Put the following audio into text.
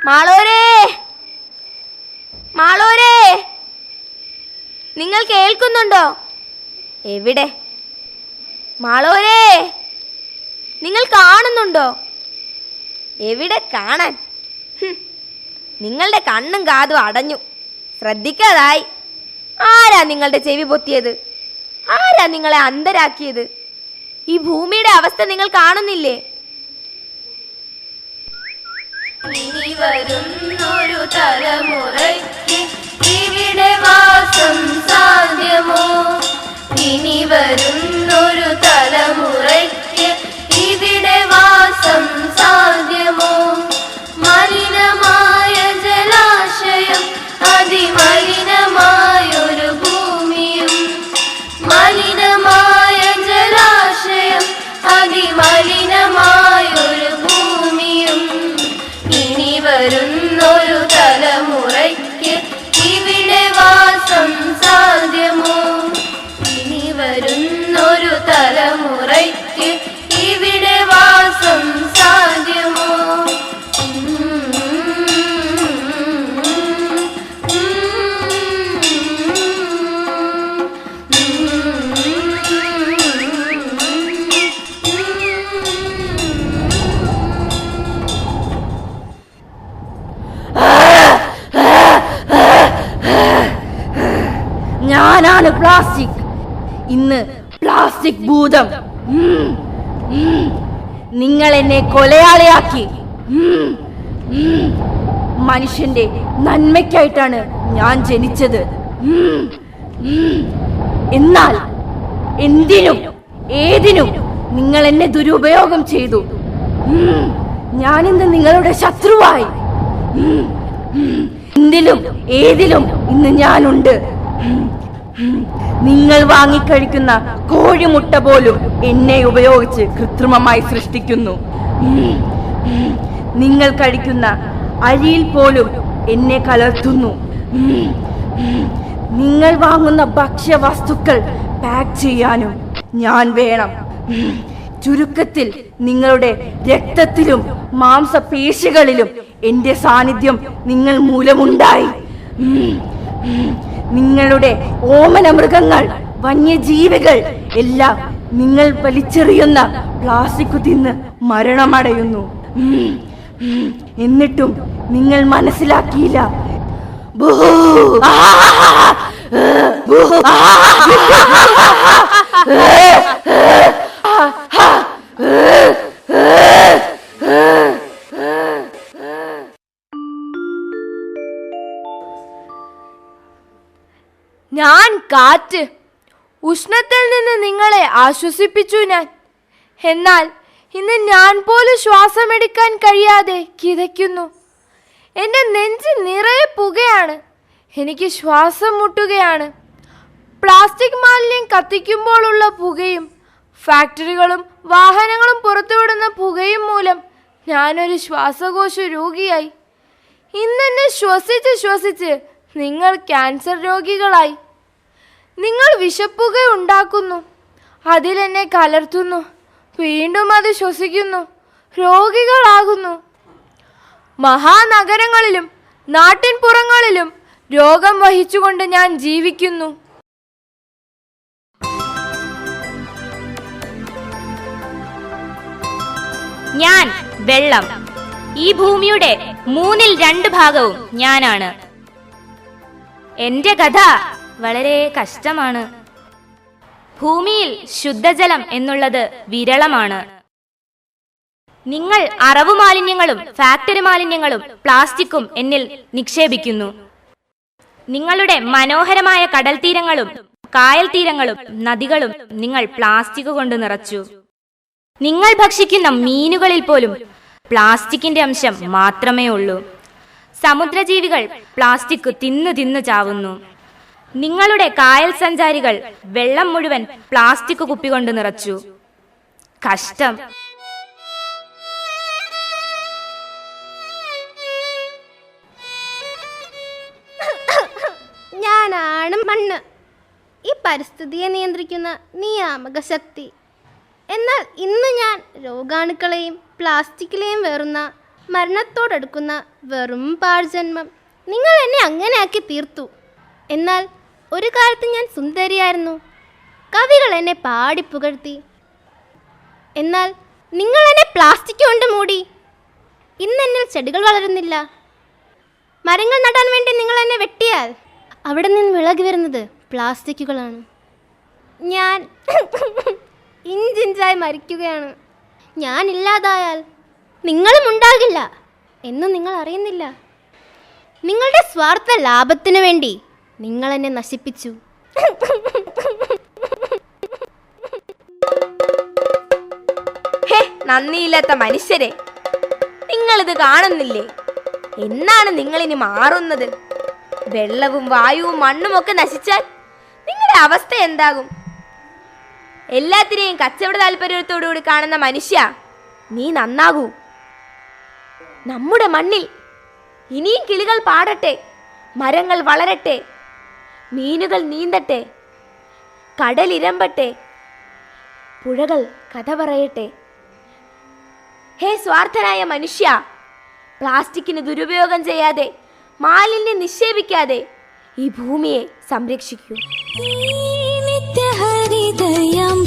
മാളോരേ, മാളോരേ, നിങ്ങൾ കേൾക്കുന്നുണ്ടോ? എവിടെ? മാളോരേ, നിങ്ങൾ കാണുന്നുണ്ടോ? എവിടെ കാണാൻ? നിങ്ങളുടെ കണ്ണും കാതും അടഞ്ഞു, ശ്രദ്ധിക്കാതായി. ആരാ നിങ്ങളുടെ ചെവി പൊത്തിയത്? ആരാ നിങ്ങളെ അന്ധരാക്കിയത്? ഈ ഭൂമിയുടെ അവസ്ഥ നിങ്ങൾ കാണുന്നില്ലേ? ഇനി വരുന്നൊരു തലമുറയ്ക്ക് ഇവിടെ വാസം സാധ്യമോ? ഇനി വരുന്നൊരു തലമുറയ്ക്ക് ഇവിടെ വാസം സാധ്യമോ? മലിനമായ ജലാശയം, അതിമലിനമായൊരു ഭൂമിയും, മലിനമായ ജലാശയം, അതിമലിനമായൊരു ഭൂമിയും. ഇനി വരുന്നൊരു തലമുറയ്ക്ക് ഇവിടെ വാസം സാധ്യമോ? ഇനി വരുന്നൊരു തലമുറയ്ക്ക് ഇവിടെ വാസം സാധ്യമോ? ഞാനാണ് പ്ലാസ്റ്റിക്. ഇന്ന് പ്ലാസ്റ്റിക് ഭൂതം. നിങ്ങൾ എന്നെ കൊലയാളിയാക്കി. മനുഷ്യന്റെ നന്മയ്ക്കായിട്ടാണ് ഞാൻ ജനിച്ചത്. എന്നാൽ എന്തിനും ഏതിനും നിങ്ങൾ എന്നെ ദുരുപയോഗം ചെയ്തു. ഞാനിന്ന് നിങ്ങളുടെ ശത്രുവായി. എന്തിലും ഏതിലും ഇന്ന് ഞാനുണ്ട്. നിങ്ങൾ വാങ്ങിക്കഴിക്കുന്ന കോഴിമുട്ട പോലും എന്നെ ഉപയോഗിച്ച് കൃത്രിമമായി സൃഷ്ടിക്കുന്നു. നിങ്ങൾ കഴിക്കുന്ന അരിയിൽ പോലും എന്നെ കലർത്തുന്നു. നിങ്ങൾ വാങ്ങുന്ന ഭക്ഷ്യവസ്തുക്കൾ പാക്ക് ചെയ്യാനും ഞാൻ വേണം. ചുരുക്കത്തിൽ നിങ്ങളുടെ രക്തത്തിലും മാംസപേശികളിലും എന്റെ സാന്നിധ്യം നിങ്ങൾ മൂലമുണ്ടായി. നിങ്ങളുടെ ഓമന മൃഗങ്ങൾ, വന്യജീവികൾ എല്ലാം നിങ്ങൾ വലിച്ചെറിയുന്ന പ്ലാസ്റ്റിക് തിന്ന് മരണമടയുന്നു. എന്നിട്ടും നിങ്ങൾ മനസ്സിലാക്കിയില്ല. ഞാൻ കാറ്റ്. ഉഷ്ണത്തിൽ നിന്ന് നിങ്ങളെ ആശ്വസിപ്പിച്ചു ഞാൻ. എന്നാൽ ഇന്ന് ഞാൻ പോലും ശ്വാസമെടുക്കാൻ കഴിയാതെ കിതയ്ക്കുന്നു. എൻ്റെ നെഞ്ച് നിറയെ പുകയാണ്. എനിക്ക് ശ്വാസം മുട്ടുകയാണ്. പ്ലാസ്റ്റിക് മാലിന്യം കത്തിക്കുമ്പോഴുള്ള പുകയും ഫാക്ടറികളും വാഹനങ്ങളും പുറത്തുവിടുന്ന പുകയും മൂലം ഞാനൊരു ശ്വാസകോശ രോഗിയായി. ഇന്നെന്നെ ശ്വസിച്ച് നിങ്ങൾ ക്യാൻസർ രോഗികളായി. നിങ്ങൾ വിഷപ്പുക ഉണ്ടാക്കുന്നു, അതിലെന്നെ കലർത്തുന്നു, വീണ്ടും അത് ശ്വസിക്കുന്നു, രോഗികളാകുന്നു. മഹാനഗരങ്ങളിലും നാട്ടിൻപുറങ്ങളിലും രോഗം വഹിച്ചുകൊണ്ട് ഞാൻ ജീവിക്കുന്നു. ഞാൻ വെള്ളം. ഈ ഭൂമിയുടെ 2/3 ഭാഗവും ഞാനാണ്. എന്റെ കഥ വളരെ കഷ്ടമാണ്. ഭൂമിയിൽ ശുദ്ധജലം എന്നുള്ളത് വിരളമാണ്. നിങ്ങൾ അറവു മാലിന്യങ്ങളും ഫാക്ടറി മാലിന്യങ്ങളും പ്ലാസ്റ്റിക്കും എന്നിൽ നിക്ഷേപിക്കുന്നു. നിങ്ങളുടെ മനോഹരമായ കടൽ തീരങ്ങളും കായൽ തീരങ്ങളും നദികളും നിങ്ങൾ പ്ലാസ്റ്റിക് കൊണ്ട് നിറച്ചു. നിങ്ങൾ ഭക്ഷിക്കുന്ന മീനുകളിൽ പോലും പ്ലാസ്റ്റിക്കിന്റെ അംശം മാത്രമേ ഉള്ളൂ. സമുദ്രജീവികൾ പ്ലാസ്റ്റിക് തിന്നു ചാവുന്നു. നിങ്ങളുടെ കായൽ സഞ്ചാരികൾ വെള്ളം മുഴുവൻ പ്ലാസ്റ്റിക് കുപ്പി കൊണ്ട് നിറച്ചു. കഷ്ടം. ഞാനാണ് മണ്ണ്, ഈ പരിസ്ഥിതിയെ നിയന്ത്രിക്കുന്ന നിയാമക ശക്തി. എന്നാൽ ഇന്ന് ഞാൻ രോഗാണുക്കളെയും പ്ലാസ്റ്റിക്കിലെയും വേറുന്ന മരണത്തോടടുക്കുന്ന വെറും പാഴ്ജന്മം. നിങ്ങൾ എന്നെ അങ്ങനെയാക്കി തീർത്തു. എന്നാൽ ഒരു കാലത്ത് ഞാൻ സുന്ദരിയായിരുന്നു. കവികൾ എന്നെ പാടിപ്പുകഴ്ത്തി. എന്നാൽ നിങ്ങൾ എന്നെ പ്ലാസ്റ്റിക് കൊണ്ട് മൂടി. ഇന്നെന്നിൽ ചെടികൾ വളരുന്നില്ല. മരങ്ങൾ നടാൻ വേണ്ടി നിങ്ങൾ എന്നെ വെട്ടിയാൽ അവിടെ നിന്ന് വിളകി വരുന്നത് പ്ലാസ്റ്റിക്കുകളാണ്. ഞാൻ ഇഞ്ചിഞ്ചായി മരിക്കുകയാണ്. ഞാൻ ഇല്ലാതായാൽ നിങ്ങളും ഉണ്ടാകില്ല എന്ന് നിങ്ങൾ അറിയുന്നില്ല. നിങ്ങളുടെ സ്വാർത്ഥ ലാഭത്തിനു വേണ്ടി നിങ്ങൾ എന്നെ നശിപ്പിച്ചു. ഹേ, നന്ദിയില്ലാത്ത മനുഷ്യരെ, നിങ്ങളിത് കാണുന്നില്ലേ? എന്നാണ് നിങ്ങളിനി മാറുന്നത്? വെള്ളവും വായുവും മണ്ണും ഒക്കെ നശിച്ചാൽ നിങ്ങളുടെ അവസ്ഥ എന്താകും? എല്ലാത്തിനെയും കച്ചവട താല്പര്യത്തോടുകൂടി കാണുന്ന മനുഷ്യ, നീ നന്നാകൂ. നമ്മുടെ മണ്ണിൽ ഇനിയും കിളികൾ പാടട്ടെ, മരങ്ങൾ വളരട്ടെ, മീനുകൾ നീന്തട്ടെ, കടലിരമ്പട്ടെ, പുഴകൾ കഥ പറയട്ടെ. ഹേ സ്വാർത്ഥനായ മനുഷ്യ, പ്ലാസ്റ്റിക്കിന് ദുരുപയോഗം ചെയ്യാതെ, മാലിന്യം നിക്ഷേപിക്കാതെ ഈ ഭൂമിയെ സംരക്ഷിക്കൂ. നിത്യഹരിതയാം